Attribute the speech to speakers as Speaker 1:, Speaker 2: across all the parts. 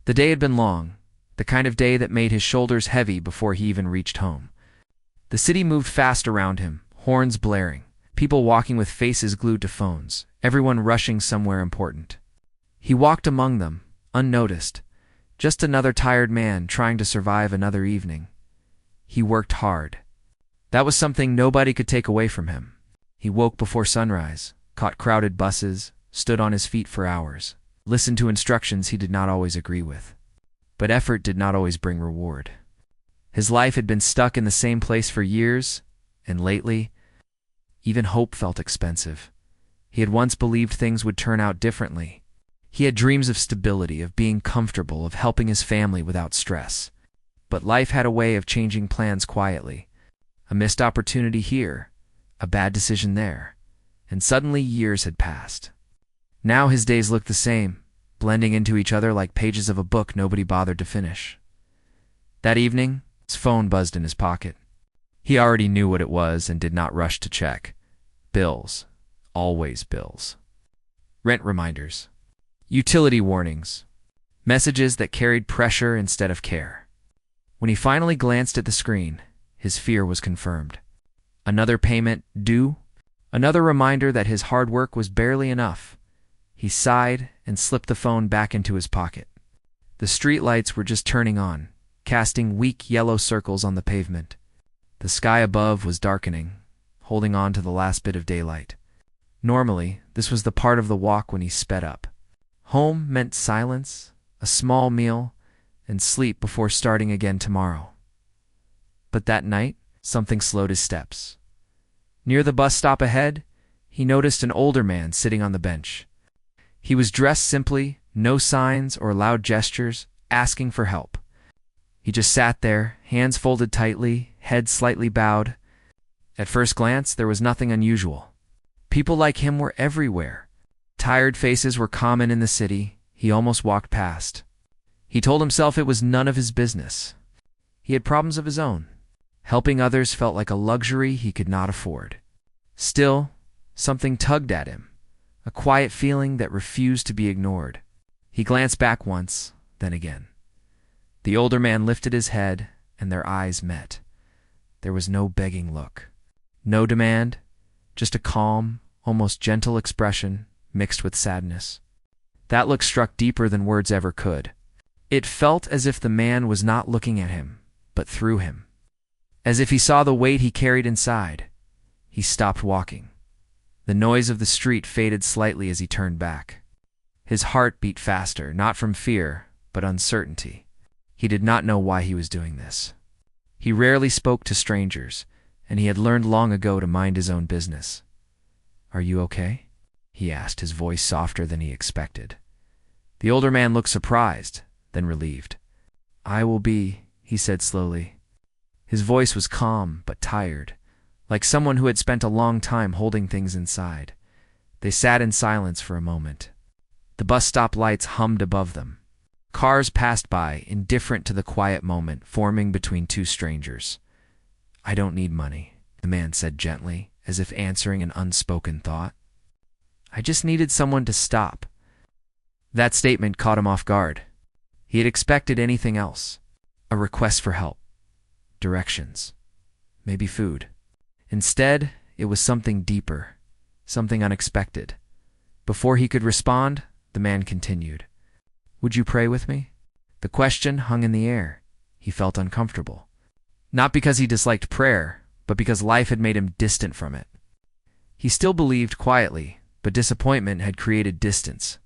Speaker 1: The day had been long, the kind of day that made his shoulders heavy before he even reached home. The city moved fast around him, horns blaring, people walking with faces glued to phones, everyone rushing somewhere important. He walked among them, unnoticed, just another tired man trying to survive another evening. He worked hard. That was something nobody could take away from him. He woke before sunrise, caught crowded buses, stood on his feet for hours, listened to instructions he did not always agree with. But effort did not always bring reward. His life had been stuck in the same place for years, and lately, even hope felt expensive. He had once believed things would turn out differently. He had dreams of stability, of being comfortable, of helping his family without stress. But life had a way of changing plans quietly. A missed opportunity here, a bad decision there, and suddenly years had passed. Now his days looked the same, blending into each other like pages of a book nobody bothered to finish. That evening, his phone buzzed in his pocket. He already knew what it was and did not rush to check. Bills. Always bills. Rent reminders. Utility warnings. Messages that carried pressure instead of care. When he finally glanced at the screen, his fear was confirmed. Another payment due? Another reminder that his hard work was barely enough. He sighed and slipped the phone back into his pocket. The streetlights were just turning on, casting weak yellow circles on the pavement. The sky above was darkening, holding on to the last bit of daylight. Normally, this was the part of the walk when he sped up. Home meant silence, a small meal, and sleep before starting again tomorrow. But that night, something slowed his steps. Near the bus stop ahead, he noticed an older man sitting on the bench. He was dressed simply, no signs or loud gestures, asking for help. He just sat there, hands folded tightly, head slightly bowed. At first glance, there was nothing unusual. People like him were everywhere. Tired faces were common in the city. He almost walked past. He told himself it was none of his business. He had problems of his own. Helping others felt like a luxury he could not afford. Still, something tugged at him, a quiet feeling that refused to be ignored. He glanced back once, then again. The older man lifted his head, and their eyes met. There was no begging look, no demand, just a calm, almost gentle expression mixed with sadness. That look struck deeper than words ever could. It felt as if the man was not looking at him, but through him. As if he saw the weight he carried inside. He stopped walking. The noise of the street faded slightly as he turned back. His heart beat faster, not from fear, but uncertainty. He did not know why he was doing this. He rarely spoke to strangers, and he had learned long ago to mind his own business. "Are you okay?" he asked, his voice softer than he expected. The older man looked surprised, then relieved. "I will be," he said slowly. His voice was calm but tired, like someone who had spent a long time holding things inside. They sat in silence for a moment. The bus stop lights hummed above them. Cars passed by, indifferent to the quiet moment forming between two strangers. "I don't need money," the man said gently, as if answering an unspoken thought. "I just needed someone to stop." That statement caught him off guard. He had expected anything else. A request for help. Directions. Maybe food. Instead, it was something deeper, something unexpected. Before he could respond, the man continued. "Would you pray with me?" The question hung in the air. He felt uncomfortable. Not because he disliked prayer, but because life had made him distant from it. He still believed quietly, but disappointment had created distance.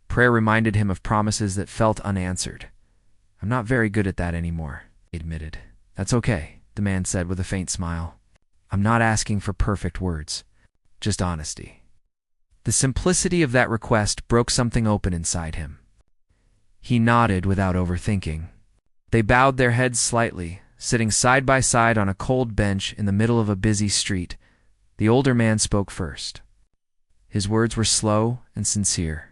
Speaker 1: Prayer reminded him of promises that felt unanswered. "I'm not very good at that anymore," he admitted. "That's okay," the man said with a faint smile. "I'm not asking for perfect words, just honesty." The simplicity of that request broke something open inside him. He nodded without overthinking. They bowed their heads slightly, sitting side by side on a cold bench in the middle of a busy street. The older man spoke first. His words were slow and sincere.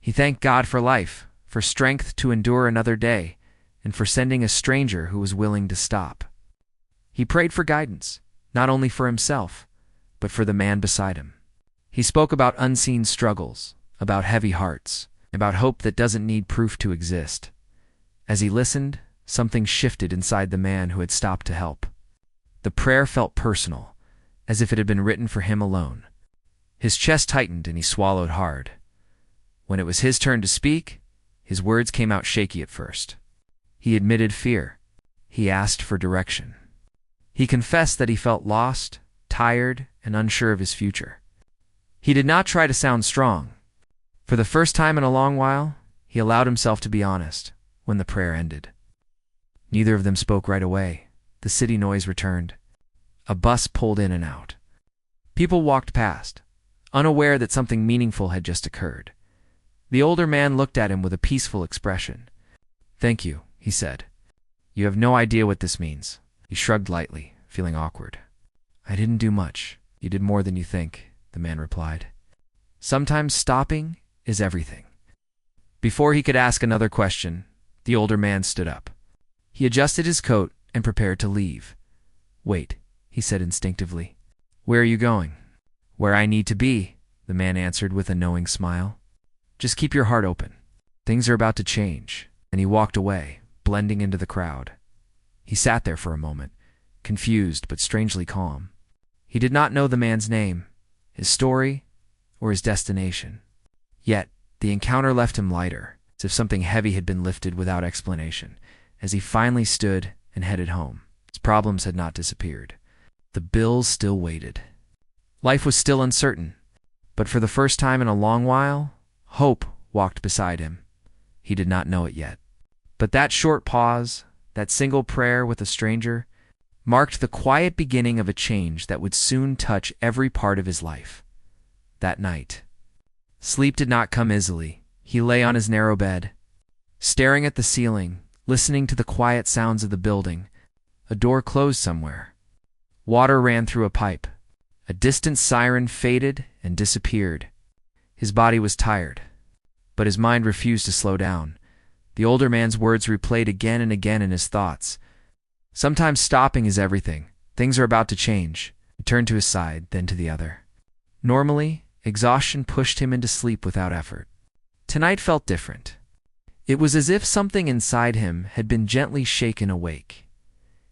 Speaker 1: He thanked God for life, for strength to endure another day, and for sending a stranger who was willing to stop. He prayed for guidance, not only for himself, but for the man beside him. He spoke about unseen struggles, about heavy hearts, about hope that doesn't need proof to exist. As he listened, something shifted inside the man who had stopped to help. The prayer felt personal, as if it had been written for him alone. His chest tightened and he swallowed hard. When it was his turn to speak, his words came out shaky at first. He admitted fear. He asked for direction. He confessed that he felt lost, tired, and unsure of his future. He did not try to sound strong. For the first time in a long while, he allowed himself to be honest when the prayer ended. Neither of them spoke right away. The city noise returned. A bus pulled in and out. People walked past, unaware that something meaningful had just occurred. The older man looked at him with a peaceful expression. "Thank you," he said. "You have no idea what this means." He shrugged lightly, feeling awkward. "I didn't do much. You did more than you think," the man replied. "Sometimes stopping is everything." Before he could ask another question, the older man stood up. He adjusted his coat and prepared to leave. "Wait," he said instinctively. "Where are you going?" "Where I need to be," the man answered with a knowing smile. "Just keep your heart open. Things are about to change." And he walked away, blending into the crowd. He sat there for a moment, confused but strangely calm. He did not know the man's name, his story, or his destination. Yet, the encounter left him lighter, as if something heavy had been lifted without explanation. As he finally stood and headed home, his problems had not disappeared. The bills still waited. Life was still uncertain, but for the first time in a long while, hope walked beside him. He did not know it yet. But that short pause, that single prayer with a stranger, marked the quiet beginning of a change that would soon touch every part of his life. That night, sleep did not come easily. He lay on his narrow bed, staring at the ceiling, listening to the quiet sounds of the building. A door closed somewhere. Water ran through a pipe. A distant siren faded and disappeared. His body was tired, but his mind refused to slow down. The older man's words replayed again and again in his thoughts. "Sometimes stopping is everything. Things are about to change." He turned to his side, then to the other. Normally, exhaustion pushed him into sleep without effort. Tonight felt different. It was as if something inside him had been gently shaken awake.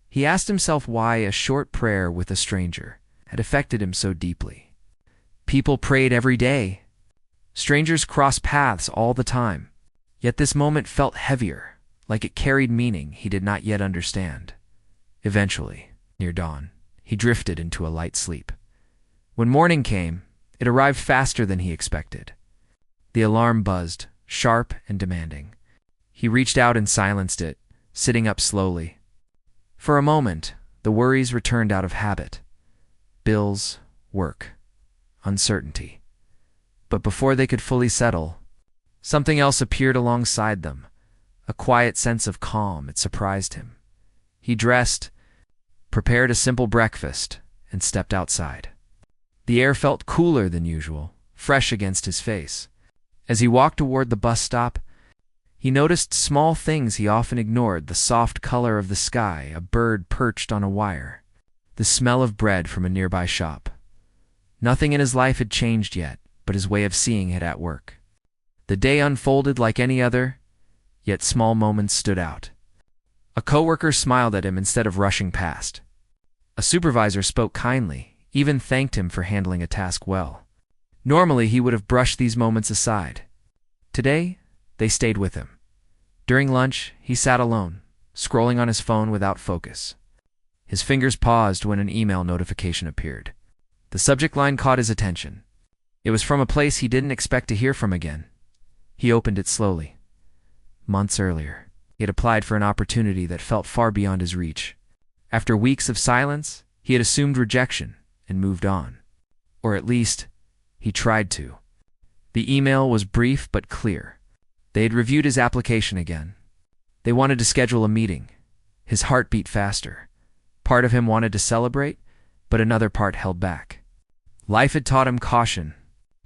Speaker 1: He asked himself why a short prayer with a stranger had affected him so deeply. People prayed every day. Strangers crossed paths all the time. Yet this moment felt heavier, like it carried meaning he did not yet understand. Eventually, near dawn, he drifted into a light sleep. When morning came, it arrived faster than he expected. The alarm buzzed, sharp and demanding. He reached out and silenced it, sitting up slowly. For a moment, the worries returned out of habit. Bills, work, uncertainty. But before they could fully settle, something else appeared alongside them, a quiet sense of calm. It surprised him. He dressed, prepared a simple breakfast, and stepped outside. The air felt cooler than usual, fresh against his face. As he walked toward the bus stop, he noticed small things he often ignored: the soft color of the sky, a bird perched on a wire, the smell of bread from a nearby shop. Nothing in his life had changed yet, but his way of seeing it at work. The day unfolded like any other, yet small moments stood out. A coworker smiled at him instead of rushing past. A supervisor spoke kindly, even thanked him for handling a task well. Normally, he would have brushed these moments aside. Today, they stayed with him. During lunch, he sat alone, scrolling on his phone without focus. His fingers paused when an email notification appeared. The subject line caught his attention. It was from a place he didn't expect to hear from again. He opened it slowly. Months earlier, he had applied for an opportunity that felt far beyond his reach. After weeks of silence, he had assumed rejection and moved on. Or at least, he tried to. The email was brief but clear. They had reviewed his application again. They wanted to schedule a meeting. His heart beat faster. Part of him wanted to celebrate, but another part held back. Life had taught him caution.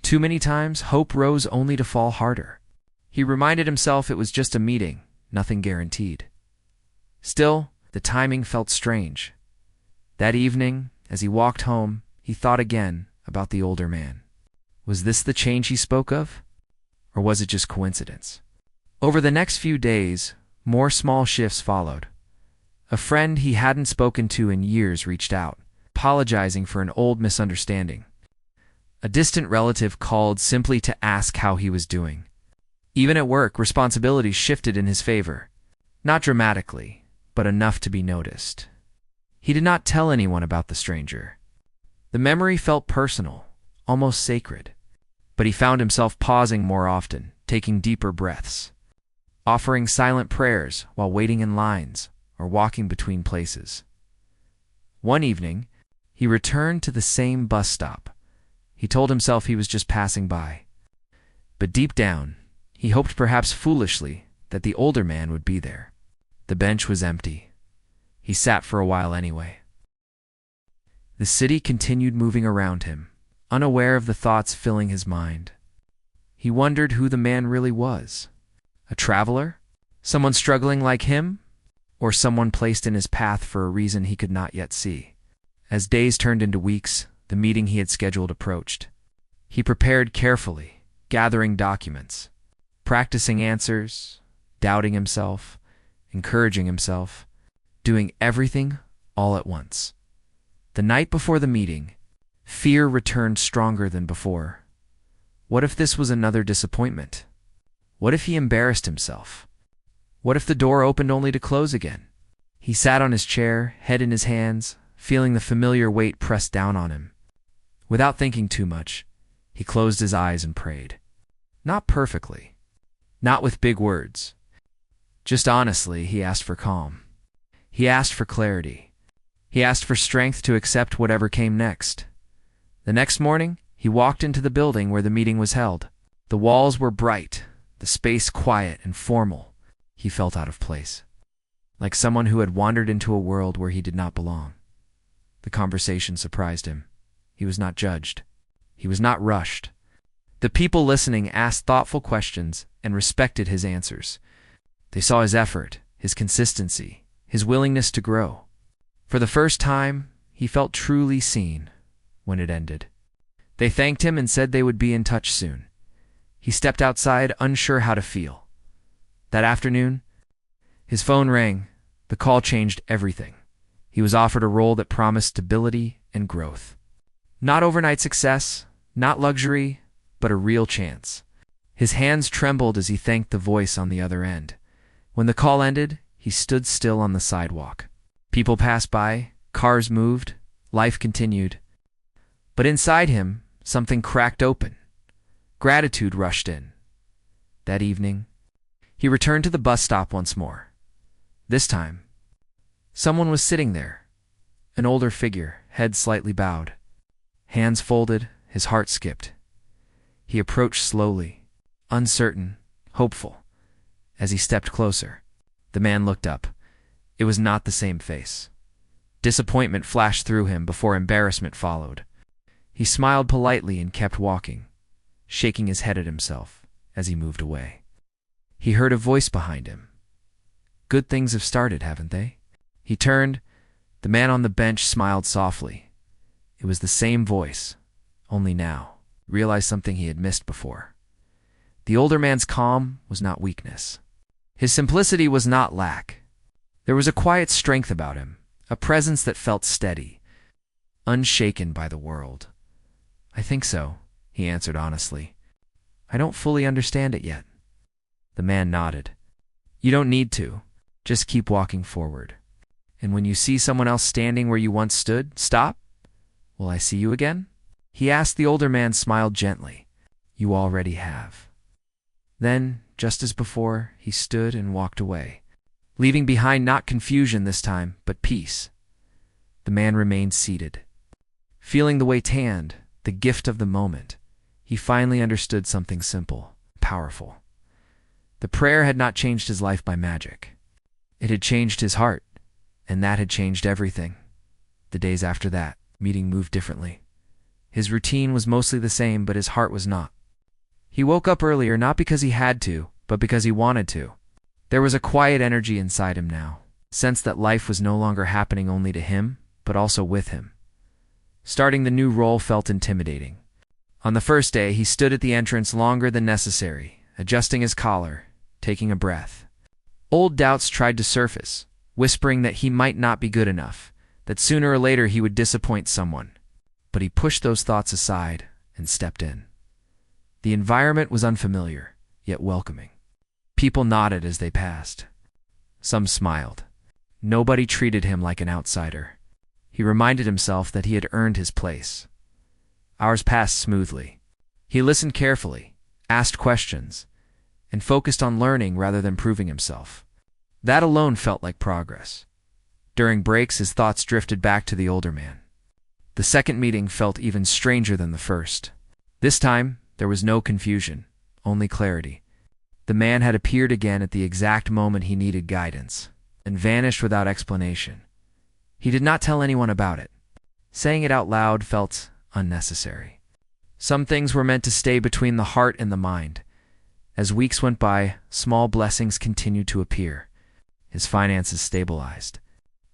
Speaker 1: Too many times, hope rose only to fall harder. He reminded himself it was just a meeting, nothing guaranteed. Still, the timing felt strange. That evening, as he walked home, he thought again about the older man. Was this the change he spoke of? Or was it just coincidence? Over the next few days, More small shifts followed. A friend he hadn't spoken to in years reached out, apologizing for an old misunderstanding. A distant relative called simply to ask how he was doing. Even at work, responsibilities shifted in his favor. Not dramatically, but enough to be noticed. He did not tell anyone about the stranger. The memory felt personal, almost sacred. But he found himself pausing more often, taking deeper breaths, offering silent prayers while waiting in lines or walking between places. One evening, he returned to the same bus stop. He told himself he was just passing by. But deep down, he hoped, perhaps foolishly, that the older man would be there. The bench was empty. He sat for a while anyway. The city continued moving around him, unaware of the thoughts filling his mind. He wondered who the man really was. A traveler? Someone struggling like him? Or someone placed in his path for a reason he could not yet see? As days turned into weeks, the meeting he had scheduled approached. He prepared carefully, gathering documents, practicing answers, doubting himself, encouraging himself, doing everything all at once. The night before the meeting, fear returned stronger than before. What if this was another disappointment? What if he embarrassed himself? What if the door opened only to close again? He sat on his chair, head in his hands, feeling the familiar weight pressed down on him. Without thinking too much, he closed his eyes and prayed. Not perfectly, not with big words. Just honestly, he asked for calm. He asked for clarity. He asked for strength to accept whatever came next. The next morning, he walked into the building where the meeting was held. The walls were bright, the space quiet and formal. He felt out of place, like someone who had wandered into a world where he did not belong. The conversation surprised him. He was not judged. He was not rushed. The people listening asked thoughtful questions and respected his answers. They saw his effort, his consistency, his willingness to grow. For the first time, he felt truly seen when it ended. They thanked him and said they would be in touch soon. He stepped outside, unsure how to feel. That afternoon, his phone rang. The call changed everything. He was offered a role that promised stability and growth. Not overnight success, not luxury, but a real chance. His hands trembled as he thanked the voice on the other end. When the call ended, he stood still on the sidewalk. People passed by, cars moved, life continued. But inside him, something cracked open. Gratitude rushed in. That evening, he returned to the bus stop once more. This time, someone was sitting there, an older figure, head slightly bowed. Hands folded, his heart skipped. He approached slowly, uncertain, hopeful. As he stepped closer, the man looked up. It was not the same face. Disappointment flashed through him before embarrassment followed. He smiled politely and kept walking, shaking his head at himself as he moved away. He heard a voice behind him. Good things have started, haven't they? He turned. The man on the bench smiled softly. It was the same voice, only now, realized something he had missed before. The older man's calm was not weakness. His simplicity was not lack. There was a quiet strength about him, a presence that felt steady, unshaken by the world. I think so, he answered honestly. I don't fully understand it yet. The man nodded. You don't need to. Just keep walking forward. And when you see someone else standing where you once stood, stop. Will I see you again? He asked. The older man smiled gently. You already have. Then, just as before, he stood and walked away, leaving behind not confusion this time, but peace. The man remained seated. Feeling the weight hand, the gift of the moment, he finally understood something simple, powerful. The prayer had not changed his life by magic. It had changed his heart, and that had changed everything. The days after that, meeting moved differently. His routine was mostly the same, but his heart was not. He woke up earlier not because he had to, but because he wanted to. There was a quiet energy inside him now, a sense that life was no longer happening only to him, but also with him. Starting the new role felt intimidating. On the first day, he stood at the entrance longer than necessary, adjusting his collar, taking a breath. Old doubts tried to surface, whispering that he might not be good enough, that sooner or later he would disappoint someone. But he pushed those thoughts aside and stepped in. The environment was unfamiliar, yet welcoming. People nodded as they passed. Some smiled. Nobody treated him like an outsider. He reminded himself that he had earned his place. Hours passed smoothly. He listened carefully, asked questions, and focused on learning rather than proving himself. That alone felt like progress. During breaks, his thoughts drifted back to the older man. The second meeting felt even stranger than the first. This time, there was no confusion, only clarity. The man had appeared again at the exact moment he needed guidance, and vanished without explanation. He did not tell anyone about it. Saying it out loud felt unnecessary. Some things were meant to stay between the heart and the mind. As weeks went by, small blessings continued to appear. His finances stabilized.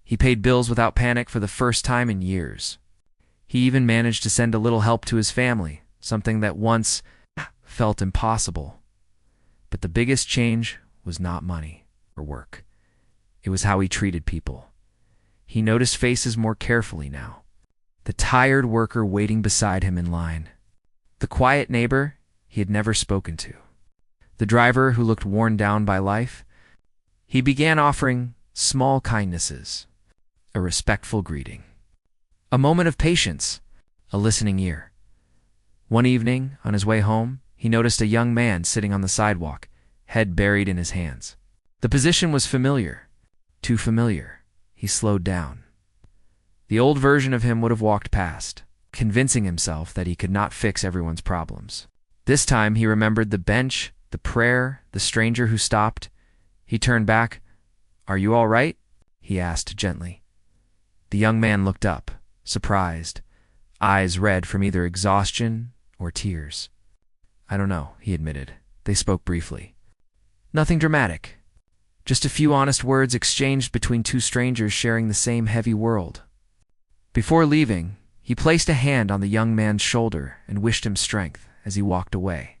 Speaker 1: He paid bills without panic for the first time in years. He even managed to send a little help to his family, something that once felt impossible. But the biggest change was not money or work. It was how he treated people. He noticed faces more carefully now. The tired worker waiting beside him in line. The quiet neighbor he had never spoken to. The driver who looked worn down by life. He began offering small kindnesses, a respectful greeting, a moment of patience, a listening ear. One evening, on his way home, he noticed a young man sitting on the sidewalk, head buried in his hands. The position was familiar, too familiar. He slowed down. The old version of him would have walked past, convincing himself that he could not fix everyone's problems. This time he remembered the bench, the prayer, the stranger who stopped. He turned back. "Are you all right?" he asked gently. The young man looked up, surprised, eyes red from either exhaustion or tears. "I don't know," he admitted. They spoke briefly. Nothing dramatic. Just a few honest words exchanged between two strangers sharing the same heavy world. Before leaving, he placed a hand on the young man's shoulder and wished him strength as he walked away.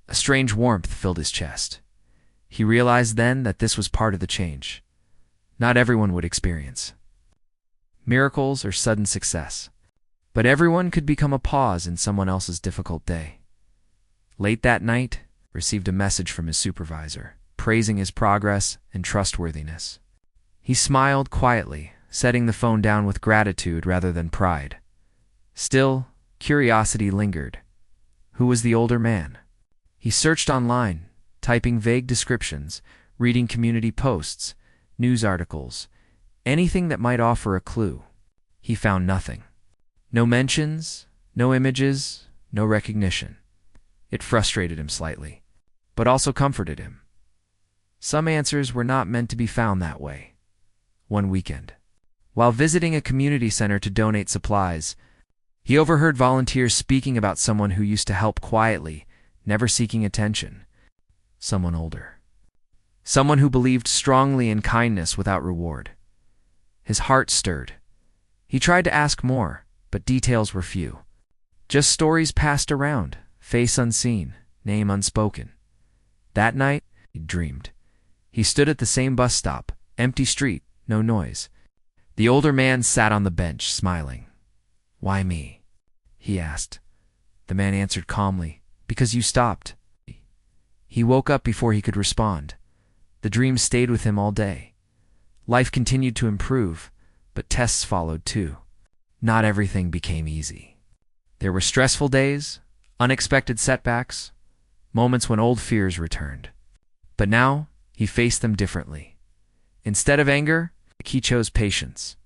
Speaker 1: A strange warmth filled his chest. He realized then that this was part of the change. Not everyone would experience miracles or sudden success, but everyone could become a pause in someone else's difficult day. Late that night, received a message from his supervisor, praising his progress and trustworthiness. He smiled quietly, setting the phone down with gratitude rather than pride. Still, curiosity lingered. Who was the older man? He searched online, typing vague descriptions, reading community posts, news articles, anything that might offer a clue. He found nothing. No mentions, no images, no recognition. It frustrated him slightly, but also comforted him. Some answers were not meant to be found that way. One weekend, while visiting a community center to donate supplies, he overheard volunteers speaking about someone who used to help quietly, never seeking attention. Someone older. Someone who believed strongly in kindness without reward. His heart stirred. He tried to ask more, but details were few. Just stories passed around, face unseen, name unspoken. That night, he dreamed. He stood at the same bus stop, empty street, no noise. The older man sat on the bench, smiling. "Why me?" he asked. The man answered calmly, "Because you stopped." He woke up before he could respond. The dream stayed with him all day. Life continued to improve, but tests followed too. Not everything became easy. There were stressful days, unexpected setbacks, moments when old fears returned. But now, he faced them differently. Instead of anger, he chose patience.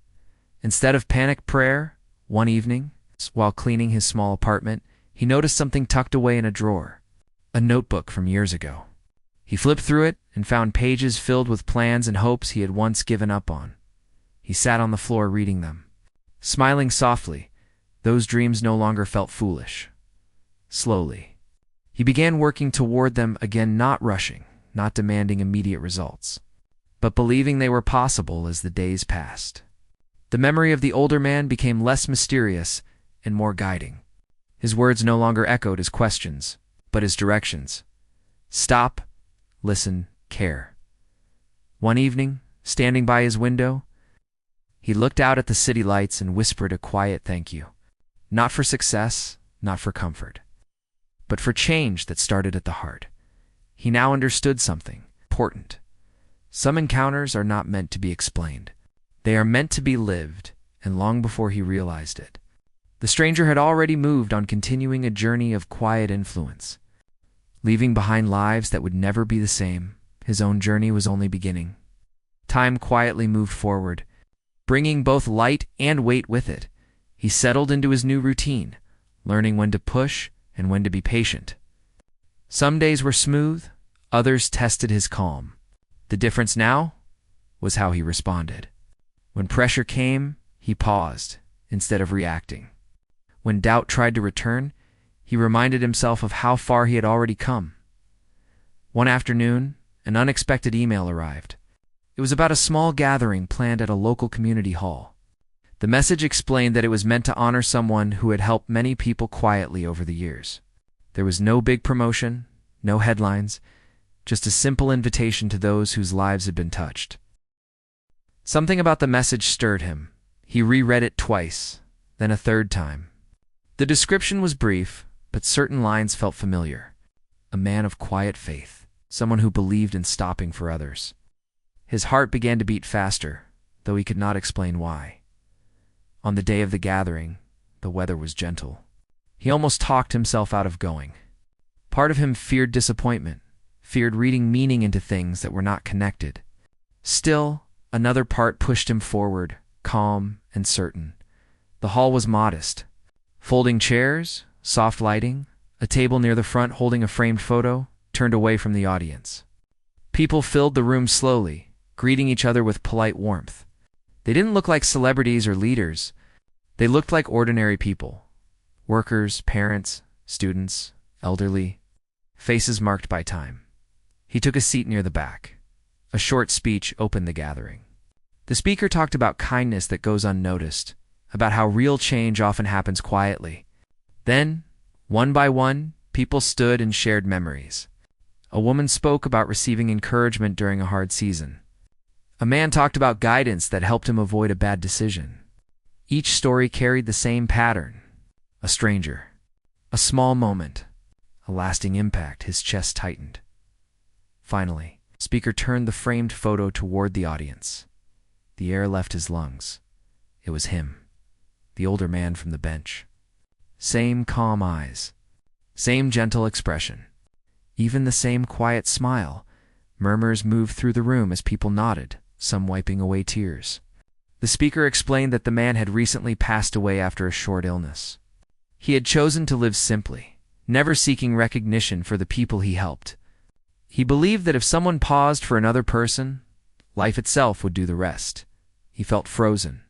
Speaker 1: Instead of panic prayer, one evening, while cleaning his small apartment, he noticed something tucked away in a drawer. A notebook from years ago. He flipped through it and found pages filled with plans and hopes he had once given up on. He sat on the floor reading them. Smiling softly, those dreams no longer felt foolish. Slowly, he began working toward them again, not rushing, not demanding immediate results, but believing they were possible as the days passed. The memory of the older man became less mysterious and more guiding. His words no longer echoed as questions, but as directions. Stop, listen, care. One evening, standing by his window, he looked out at the city lights and whispered a quiet thank you. Not for success, not for comfort, but for change that started at the heart. He now understood something important. Some encounters are not meant to be explained. They are meant to be lived, and long before he realized it, the stranger had already moved on, continuing a journey of quiet influence. Leaving behind lives that would never be the same, his own journey was only beginning. Time quietly moved forward, bringing both light and weight with it. He settled into his new routine, learning when to push and when to be patient. Some days were smooth, others tested his calm. The difference now was how he responded. When pressure came, he paused instead of reacting. When doubt tried to return, he reminded himself of how far he had already come. One afternoon, an unexpected email arrived. It was about a small gathering planned at a local community hall. The message explained that it was meant to honor someone who had helped many people quietly over the years. There was no big promotion, no headlines, just a simple invitation to those whose lives had been touched. Something about the message stirred him. He reread it twice, then a third time. The description was brief, but certain lines felt familiar. A man of quiet faith, someone who believed in stopping for others. His heart began to beat faster, though he could not explain why. On the day of the gathering, the weather was gentle. He almost talked himself out of going. Part of him feared disappointment, feared reading meaning into things that were not connected. Still, another part pushed him forward, calm and certain. The hall was modest. Folding chairs, soft lighting, a table near the front holding a framed photo, turned away from the audience. People filled the room slowly, greeting each other with polite warmth. They didn't look like celebrities or leaders. They looked like ordinary people. Workers, parents, students, elderly, faces marked by time. He took a seat near the back. A short speech opened the gathering. The speaker talked about kindness that goes unnoticed, about how real change often happens quietly. Then, one by one, people stood and shared memories. A woman spoke about receiving encouragement during a hard season. A man talked about guidance that helped him avoid a bad decision. Each story carried the same pattern. A stranger. A small moment. A lasting impact. His chest tightened. Finally, the speaker turned the framed photo toward the audience. The air left his lungs. It was him, the older man from the bench. Same calm eyes. Same gentle expression. Even the same quiet smile. Murmurs moved through the room as people nodded, some wiping away tears. The speaker explained that the man had recently passed away after a short illness. He had chosen to live simply, never seeking recognition for the people he helped. He believed that if someone paused for another person, life itself would do the rest. He felt frozen.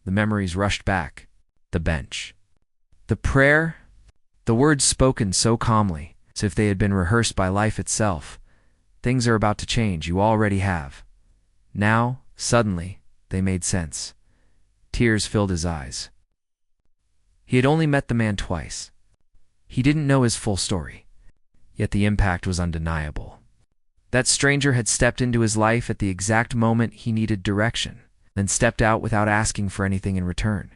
Speaker 1: The memories rushed back. The bench. The prayer. The words spoken so calmly, as if they had been rehearsed by life itself. Things are about to change. You already have. Now, suddenly, they made sense. Tears filled his eyes. He had only met the man twice. He didn't know his full story. Yet the impact was undeniable. That stranger had stepped into his life at the exact moment he needed direction, then stepped out without asking for anything in return.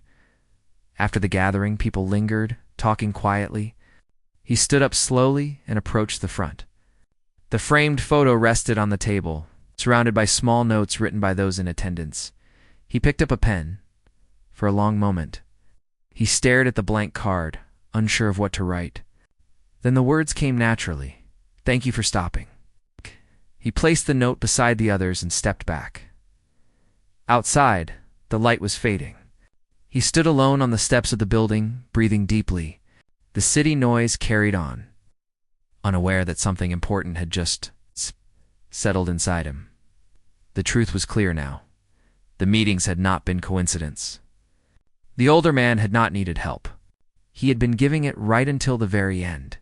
Speaker 1: After the gathering, people lingered, talking quietly. He stood up slowly and approached the front. The framed photo rested on the table, surrounded by small notes written by those in attendance. He picked up a pen. For a long moment, he stared at the blank card, unsure of what to write. Then the words came naturally. "Thank you for stopping." He placed the note beside the others and stepped back. Outside, the light was fading. He stood alone on the steps of the building, breathing deeply. The city noise carried on, unaware that something important had just settled inside him. The truth was clear now. The meetings had not been coincidence. The older man had not needed help. He had been giving it right until the very end.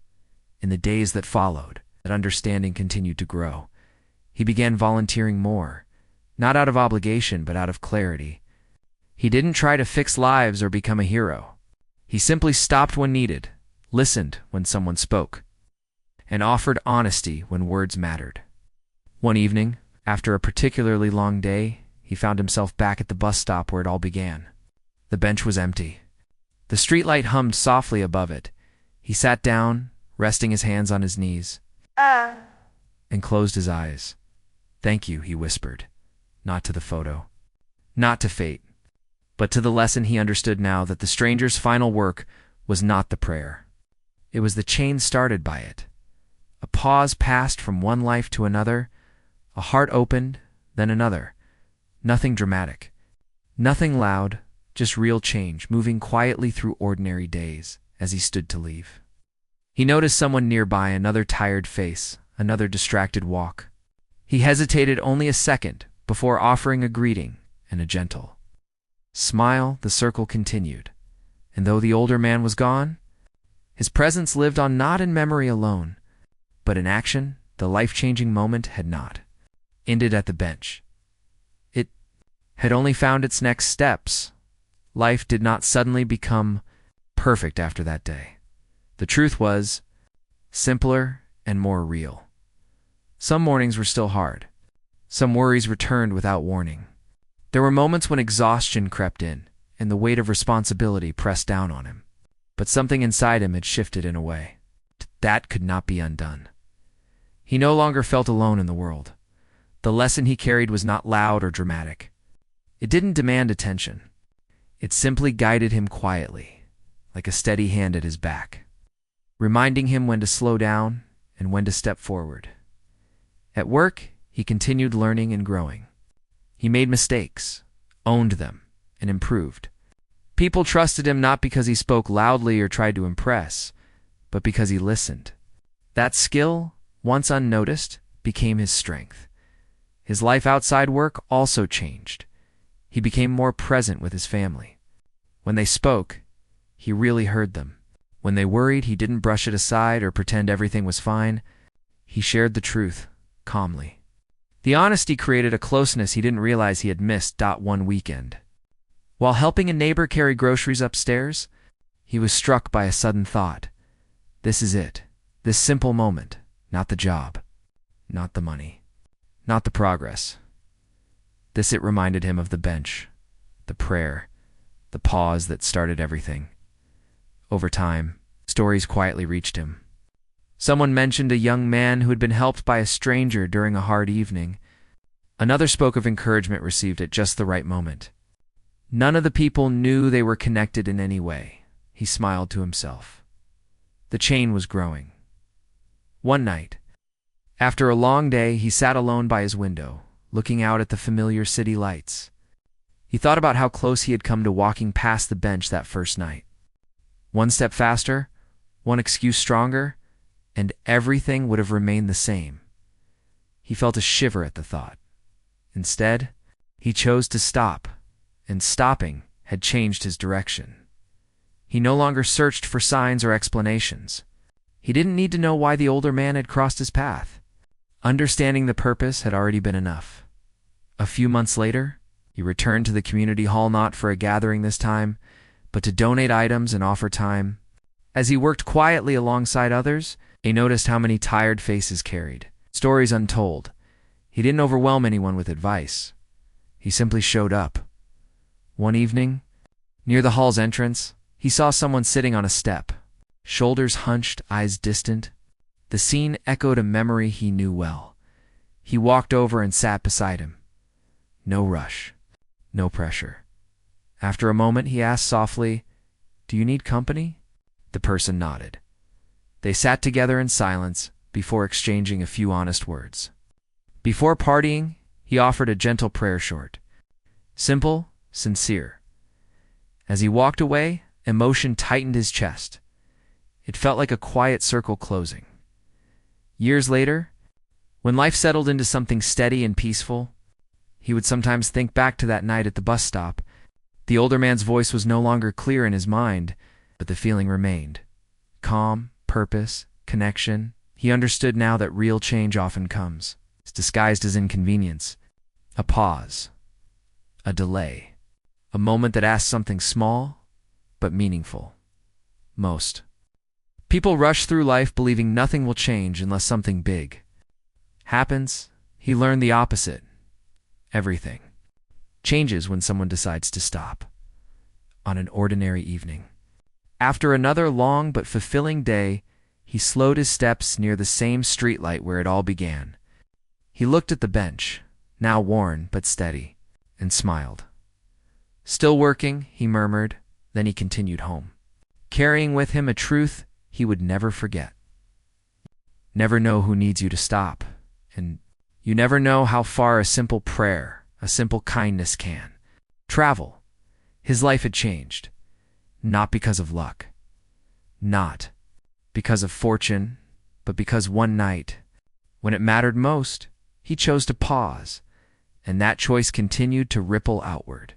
Speaker 1: In the days that followed, that understanding continued to grow. He began volunteering more, not out of obligation, but out of clarity. He didn't try to fix lives or become a hero. He simply stopped when needed, listened when someone spoke, and offered honesty when words mattered. One evening, After a particularly long day, he found himself back at the bus stop where it all began. The bench was empty. The streetlight hummed softly above it. He sat down, resting his hands on his knees, and closed his eyes. "Thank you," he whispered. Not to the photo, not to fate, but to the lesson he understood now, that the stranger's final work was not the prayer. It was the chain started by it. A pause passed from one life to another, a heart opened, then another. Nothing dramatic, nothing loud, just real change moving quietly through ordinary days. As he stood to leave, he noticed someone nearby, another tired face, another distracted walk. He hesitated only a second before offering a greeting and a gentle smile. The circle continued, and though the older man was gone, his presence lived on, not in memory alone, but in action. The life-changing moment had not ended at the bench. It had only found its next steps. Life did not suddenly become perfect after that day. The truth was simpler and more real. Some mornings were still hard. Some worries returned without warning. There were moments when exhaustion crept in and the weight of responsibility pressed down on him. But something inside him had shifted in a way that could not be undone. He no longer felt alone in the world. The lesson he carried was not loud or dramatic. It didn't demand attention. It simply guided him quietly, like a steady hand at his back, reminding him when to slow down and when to step forward. At work, he continued learning and growing. He made mistakes, owned them, and improved. People trusted him not because he spoke loudly or tried to impress, but because he listened. That skill, once unnoticed, became his strength. His life outside work also changed. He became more present with his family. When they spoke, he really heard them. When they worried, he didn't brush it aside or pretend everything was fine. He shared the truth, calmly. The honesty created a closeness he didn't realize he had missed. One weekend, while helping a neighbor carry groceries upstairs, he was struck by a sudden thought. This is it. This simple moment. Not the job. Not the money. Not the progress. This it reminded him of the bench, the prayer, the pause that started everything. Over time, stories quietly reached him. Someone mentioned a young man who had been helped by a stranger during a hard evening. Another spoke of encouragement received at just the right moment. None of the people knew they were connected in any way. He smiled to himself. The chain was growing. One night, after a long day, he sat alone by his window, looking out at the familiar city lights. He thought about how close he had come to walking past the bench that first night. One step faster, one excuse stronger, and everything would have remained the same. He felt a shiver at the thought. Instead, he chose to stop, and stopping had changed his direction. He no longer searched for signs or explanations. He didn't need to know why the older man had crossed his path. Understanding the purpose had already been enough. A few months later, he returned to the community hall, not for a gathering this time, but to donate items and offer time. As he worked quietly alongside others, he noticed how many tired faces carried stories untold. He didn't overwhelm anyone with advice. He simply showed up. One evening, near the hall's entrance, he saw someone sitting on a step, shoulders hunched, eyes distant. The scene echoed a memory he knew well. He walked over and sat beside him. No rush, no pressure. After a moment, he asked softly, "Do you need company?" The person nodded. They sat together in silence before exchanging a few honest words. Before partying, he offered a gentle prayer, short, simple, sincere. As he walked away, emotion tightened his chest. It felt like a quiet circle closing. Years later, when life settled into something steady and peaceful, he would sometimes think back to that night at the bus stop. The older man's voice was no longer clear in his mind, but the feeling remained. Calm, purpose, connection. He understood now that real change often comes, disguised as inconvenience. A pause, a delay, a moment that asks something small, but meaningful. Most people rush through life believing nothing will change unless something big happens. He learned the opposite. Everything changes when someone decides to stop. On an ordinary evening, after another long but fulfilling day, he slowed his steps near the same streetlight where it all began. He looked at the bench, now worn but steady, and smiled. Still working, he murmured, then he continued home, carrying with him a truth he would never forget. Never know who needs you to stop, and you never know how far a simple prayer, a simple kindness can travel. His life had changed, not because of luck, not because of fortune, but because one night, when it mattered most, he chose to pause, and that choice continued to ripple outward,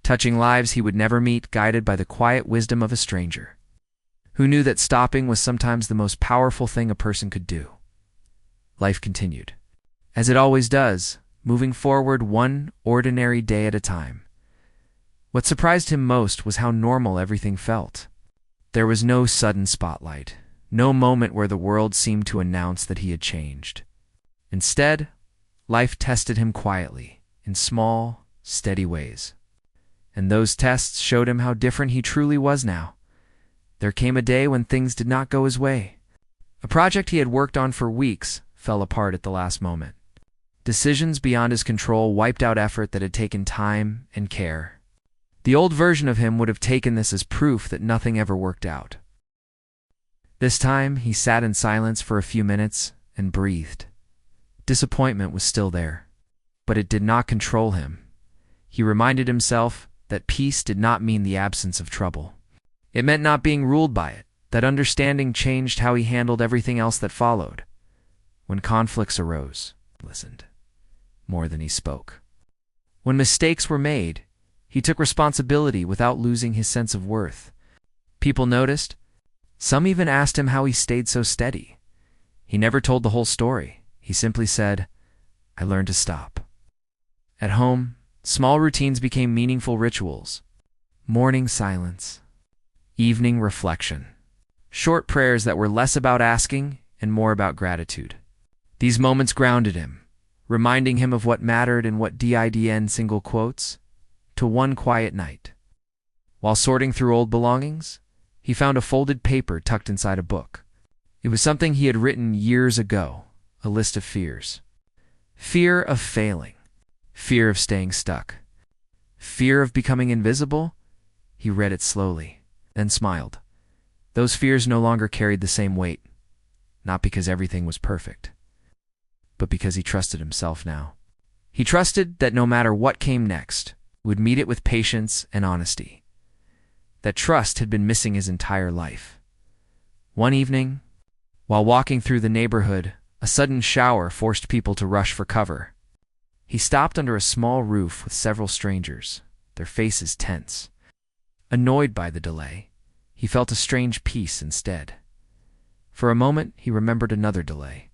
Speaker 1: touching lives he would never meet, guided by the quiet wisdom of a stranger who knew that stopping was sometimes the most powerful thing a person could do. Life continued, as it always does, moving forward one ordinary day at a time. What surprised him most was how normal everything felt. There was no sudden spotlight, no moment where the world seemed to announce that he had changed. Instead, life tested him quietly, in small, steady ways. And those tests showed him how different he truly was now. There came a day when things did not go his way. A project he had worked on for weeks fell apart at the last moment. Decisions beyond his control wiped out effort that had taken time and care. The old version of him would have taken this as proof that nothing ever worked out. This time, he sat in silence for a few minutes and breathed. Disappointment was still there, but it did not control him. He reminded himself that peace did not mean the absence of trouble. It meant not being ruled by it. That understanding changed how he handled everything else that followed. When conflicts arose, he listened more than he spoke. When mistakes were made, he took responsibility without losing his sense of worth. People noticed. Some even asked him how he stayed so steady. He never told the whole story. He simply said, "I learned to stop." At home, small routines became meaningful rituals. Morning silence, evening reflection, short prayers that were less about asking and more about gratitude. These moments grounded him, reminding him of what mattered and what didn't single quotes. To one quiet night, while sorting through old belongings, he found a folded paper tucked inside a book. It was something he had written years ago, a list of fears. Fear of failing, fear of staying stuck, fear of becoming invisible. He read it slowly, then smiled. Those fears no longer carried the same weight, not because everything was perfect, but because he trusted himself now. He trusted that no matter what came next, would meet it with patience and honesty. That trust had been missing his entire life. One evening, while walking through the neighborhood, a sudden shower forced people to rush for cover. He stopped under a small roof with several strangers, their faces tense. Annoyed by the delay, he felt a strange peace instead. For a moment, he remembered another delay.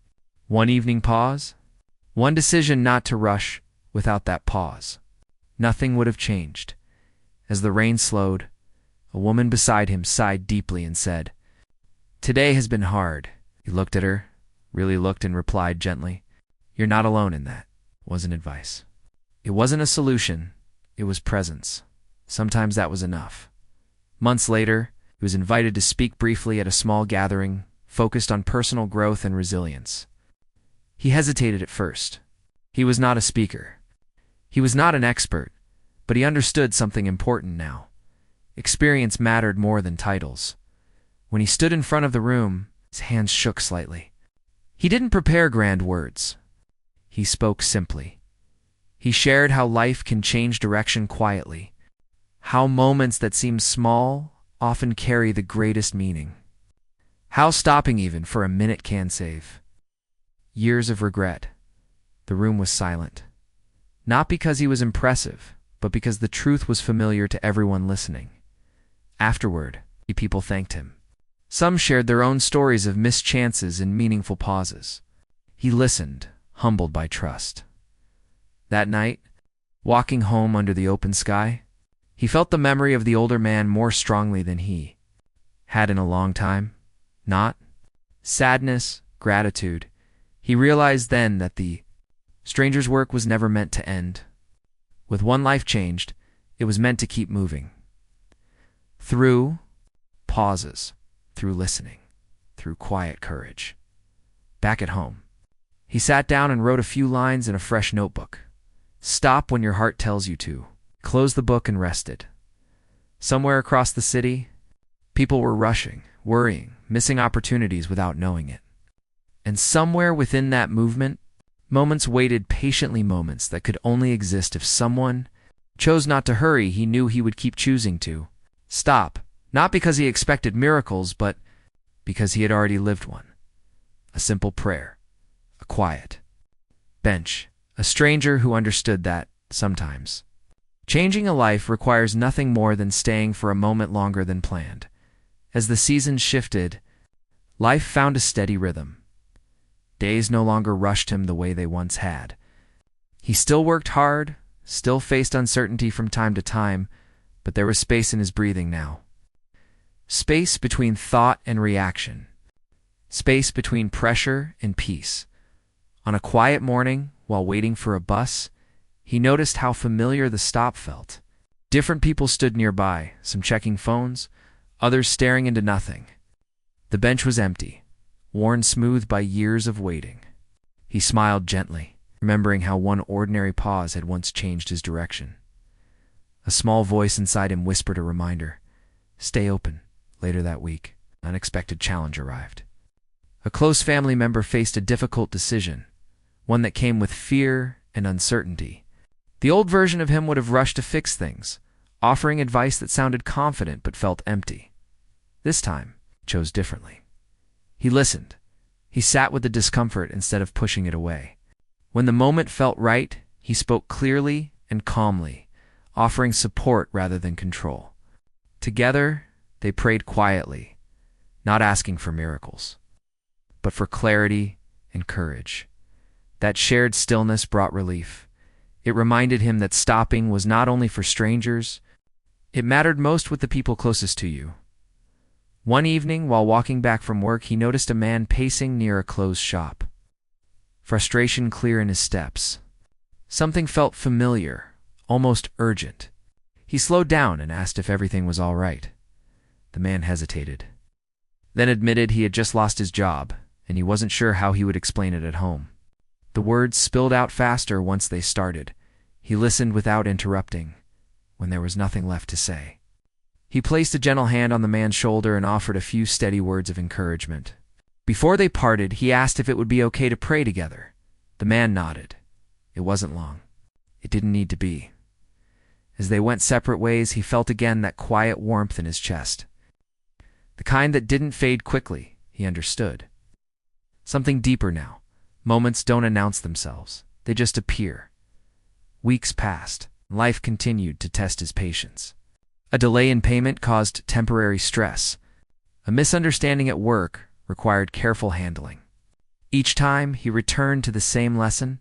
Speaker 1: One evening pause, one decision not to rush. Without that pause, nothing would have changed. As the rain slowed, a woman beside him sighed deeply and said, "Today has been hard." He looked at her, really looked, and replied gently, "You're not alone in that." It wasn't advice. It wasn't a solution. It was presence. Sometimes that was enough. Months later, he was invited to speak briefly at a small gathering focused on personal growth and resilience. He hesitated at first. He was not a speaker. He was not an expert, but he understood something important now. Experience mattered more than titles. When he stood in front of the room, his hands shook slightly. He didn't prepare grand words. He spoke simply. He shared how life can change direction quietly, how moments that seem small often carry the greatest meaning, how stopping even for a minute can save years of regret. The room was silent. Not because he was impressive, but because the truth was familiar to everyone listening. Afterward, people thanked him. Some shared their own stories of missed chances and meaningful pauses. He listened, humbled by trust. That night, walking home under the open sky, he felt the memory of the older man more strongly than he had in a long time. Not sadness, gratitude. He realized then that the Stranger's work was never meant to end. With one life changed, it was meant to keep moving. Through pauses, through listening, through quiet courage. Back at home, he sat down and wrote a few lines in a fresh notebook. Stop when your heart tells you to. Closed the book and rested. Somewhere across the city, people were rushing, worrying, missing opportunities without knowing it. And somewhere within that movement, moments waited patiently, moments that could only exist if someone chose not to hurry. He knew he would keep choosing to stop, not because he expected miracles, but because he had already lived one. A simple prayer, a quiet bench, a stranger who understood that, sometimes, changing a life requires nothing more than staying for a moment longer than planned. As the seasons shifted, life found a steady rhythm. Days no longer rushed him the way they once had. He still worked hard, still faced uncertainty from time to time, but there was space in his breathing now. Space between thought and reaction. Space between pressure and peace. On a quiet morning, while waiting for a bus, he noticed how familiar the stop felt. Different people stood nearby, some checking phones, others staring into nothing. The bench was empty, worn smooth by years of waiting. He smiled gently, remembering how one ordinary pause had once changed his direction. A small voice inside him whispered a reminder. Stay open. Later that week, an unexpected challenge arrived. A close family member faced a difficult decision, one that came with fear and uncertainty. The old version of him would have rushed to fix things, offering advice that sounded confident but felt empty. This time, he chose differently. He listened. He sat with the discomfort instead of pushing it away. When the moment felt right, he spoke clearly and calmly, offering support rather than control. Together, they prayed quietly, not asking for miracles, but for clarity and courage. That shared stillness brought relief. It reminded him that stopping was not only for strangers, it mattered most with the people closest to you. One evening, while walking back from work, he noticed a man pacing near a closed shop. Frustration clear in his steps. Something felt familiar, almost urgent. He slowed down and asked if everything was all right. The man hesitated, then admitted he had just lost his job, and he wasn't sure how he would explain it at home. The words spilled out faster once they started. He listened without interrupting, when there was nothing left to say. He placed a gentle hand on the man's shoulder and offered a few steady words of encouragement. Before they parted, he asked if it would be okay to pray together. The man nodded. It wasn't long. It didn't need to be. As they went separate ways, he felt again that quiet warmth in his chest. The kind that didn't fade quickly, he understood. Something deeper now. Moments don't announce themselves. They just appear. Weeks passed. Life continued to test his patience. A delay in payment caused temporary stress. A misunderstanding at work required careful handling. Each time, he returned to the same lesson.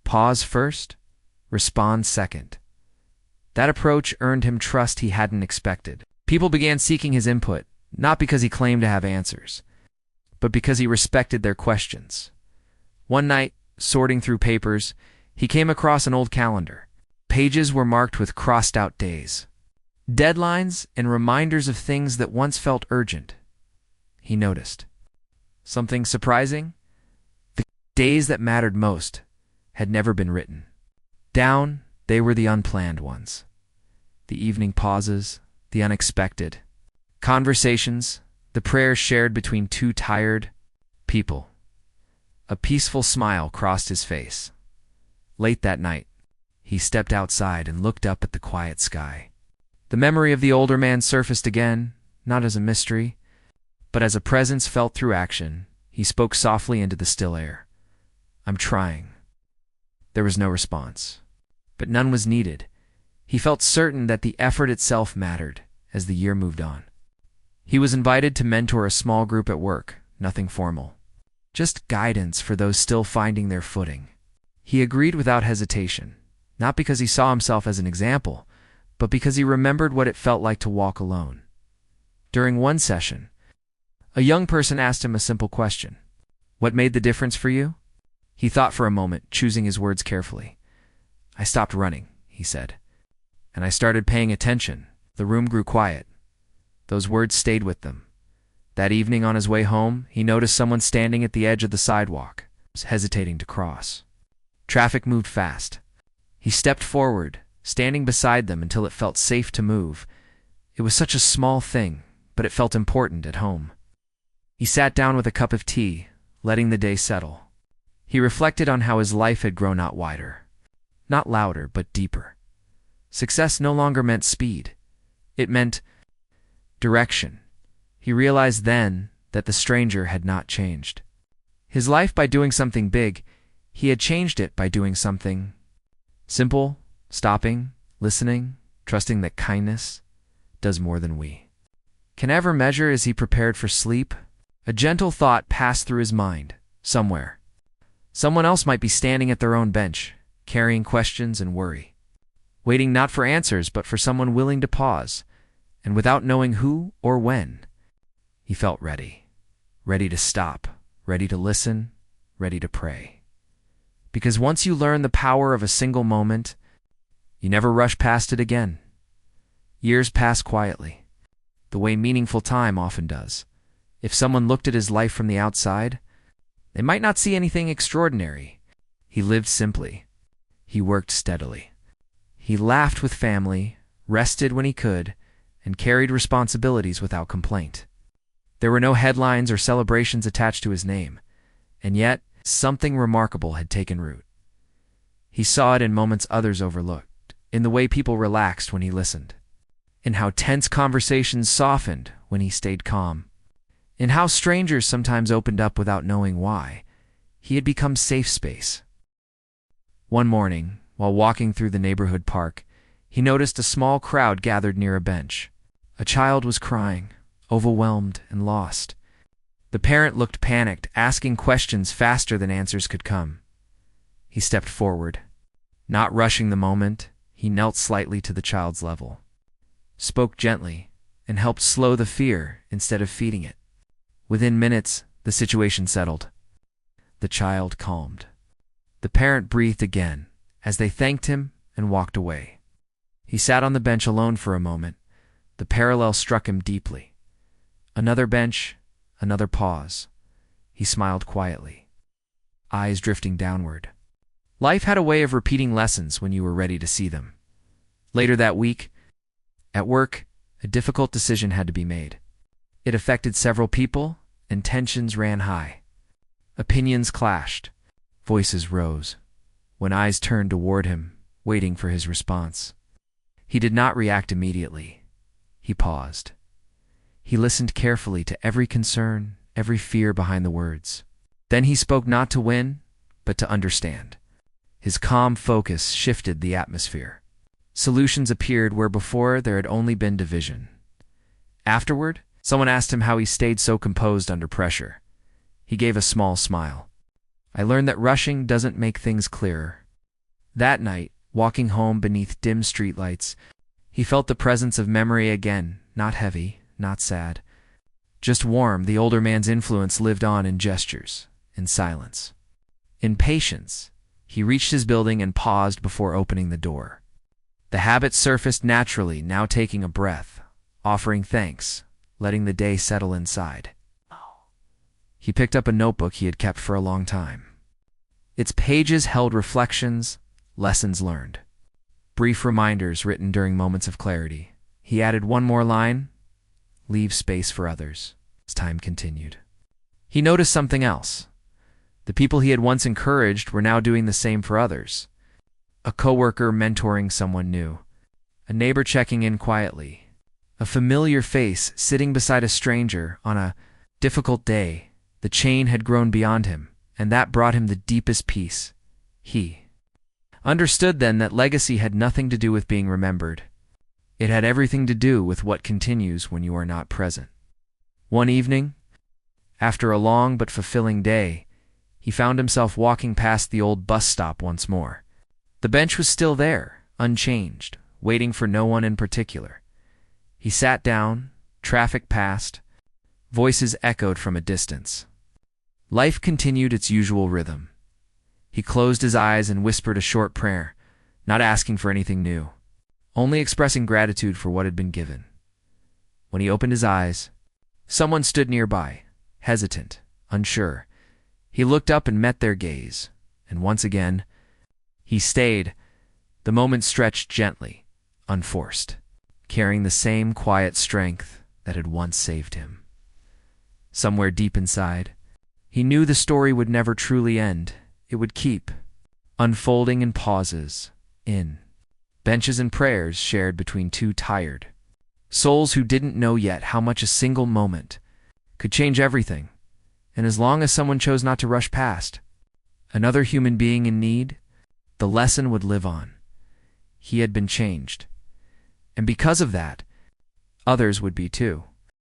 Speaker 1: Pause first, respond second. That approach earned him trust he hadn't expected. People began seeking his input, not because he claimed to have answers, but because he respected their questions. One night, sorting through papers, he came across an old calendar. Pages were marked with crossed-out days, deadlines, and reminders of things that once felt urgent. He noticed something surprising. The days that mattered most had never been written down. They were the unplanned ones. The evening pauses, the unexpected conversations, the prayers shared between two tired people. A peaceful smile crossed his face. Late that night, he stepped outside and looked up at the quiet sky. The memory of the older man surfaced again, not as a mystery, but as a presence felt through action. He spoke softly into the still air. "I'm trying." There was no response, but none was needed. He felt certain that the effort itself mattered as the year moved on. He was invited to mentor a small group at work, nothing formal, just guidance for those still finding their footing. He agreed without hesitation, not because he saw himself as an example, but because he remembered what it felt like to walk alone. During one session, a young person asked him a simple question. "What made the difference for you?" He thought for a moment, choosing his words carefully. "I stopped running," he said, "and I started paying attention." The room grew quiet. Those words stayed with them. That evening on his way home, he noticed someone standing at the edge of the sidewalk, hesitating to cross. Traffic moved fast. He stepped forward, standing beside them until it felt safe to move. It was such a small thing, but it felt important at home. He sat down with a cup of tea, letting the day settle. He reflected on how his life had grown not wider, not louder, but deeper. Success no longer meant speed. It meant direction. He realized then that the stranger had not changed his life by doing something big. He had changed it by doing something simple, stopping, listening, trusting that kindness does more than we can ever measure. As he prepared for sleep, a gentle thought passed through his mind. Somewhere, someone else might be standing at their own bench, carrying questions and worry, waiting not for answers but for someone willing to pause, and without knowing who or when, he felt ready. Ready to stop, ready to listen, ready to pray. Because once you learn the power of a single moment, you never rush past it again. Years pass quietly, the way meaningful time often does. If someone looked at his life from the outside, they might not see anything extraordinary. He lived simply. He worked steadily. He laughed with family, rested when he could, and carried responsibilities without complaint. There were no headlines or celebrations attached to his name, and yet something remarkable had taken root. He saw it in moments others overlooked, in the way people relaxed when he listened, in how tense conversations softened when he stayed calm, in how strangers sometimes opened up without knowing why. He had become safe space. One morning, while walking through the neighborhood park, he noticed a small crowd gathered near a bench. A child was crying, overwhelmed and lost. The parent looked panicked, asking questions faster than answers could come. He stepped forward. Not rushing the moment, he knelt slightly to the child's level, spoke gently, and helped slow the fear instead of feeding it. Within minutes, the situation settled. The child calmed. The parent breathed again as they thanked him and walked away. He sat on the bench alone for a moment. The parallel struck him deeply. Another bench, another pause. He smiled quietly, eyes drifting downward. Life had a way of repeating lessons when you were ready to see them. Later that week, at work, a difficult decision had to be made. It affected several people, and tensions ran high. Opinions clashed. Voices rose. When eyes turned toward him, waiting for his response, he did not react immediately. He paused. He listened carefully to every concern, every fear behind the words. Then he spoke not to win, but to understand. His calm focus shifted the atmosphere. Solutions appeared where before there had only been division. Afterward, someone asked him how he stayed so composed under pressure. He gave a small smile. "I learned that rushing doesn't make things clearer." That night, walking home beneath dim streetlights, he felt the presence of memory again, not heavy, not sad, just warm. The older man's influence lived on in gestures, in silence, in patience. He reached his building and paused before opening the door. The habit surfaced naturally, now taking a breath, offering thanks, letting the day settle inside. He picked up a notebook he had kept for a long time. Its pages held reflections, lessons learned, brief reminders written during moments of clarity. He added one more line: "Leave space for others." As time continued, he noticed something else. The people he had once encouraged were now doing the same for others. A coworker mentoring someone new, a neighbor checking in quietly, a familiar face sitting beside a stranger on a difficult day. The chain had grown beyond him, and that brought him the deepest peace. He understood then that legacy had nothing to do with being remembered. It had everything to do with what continues when you are not present. One evening, after a long but fulfilling day, he found himself walking past the old bus stop once more. The bench was still there, unchanged, waiting for no one in particular. He sat down, traffic passed, voices echoed from a distance. Life continued its usual rhythm. He closed his eyes and whispered a short prayer, not asking for anything new, only expressing gratitude for what had been given. When he opened his eyes, someone stood nearby, hesitant, unsure. He looked up and met their gaze, and once again, he stayed. The moment stretched gently, unforced, carrying the same quiet strength that had once saved him. Somewhere deep inside, he knew the story would never truly end. It would keep unfolding in pauses, in benches and prayers shared between two tired souls who didn't know yet how much a single moment could change everything. And as long as someone chose not to rush past another human being in need, the lesson would live on. He had been changed, and because of that, others would be too.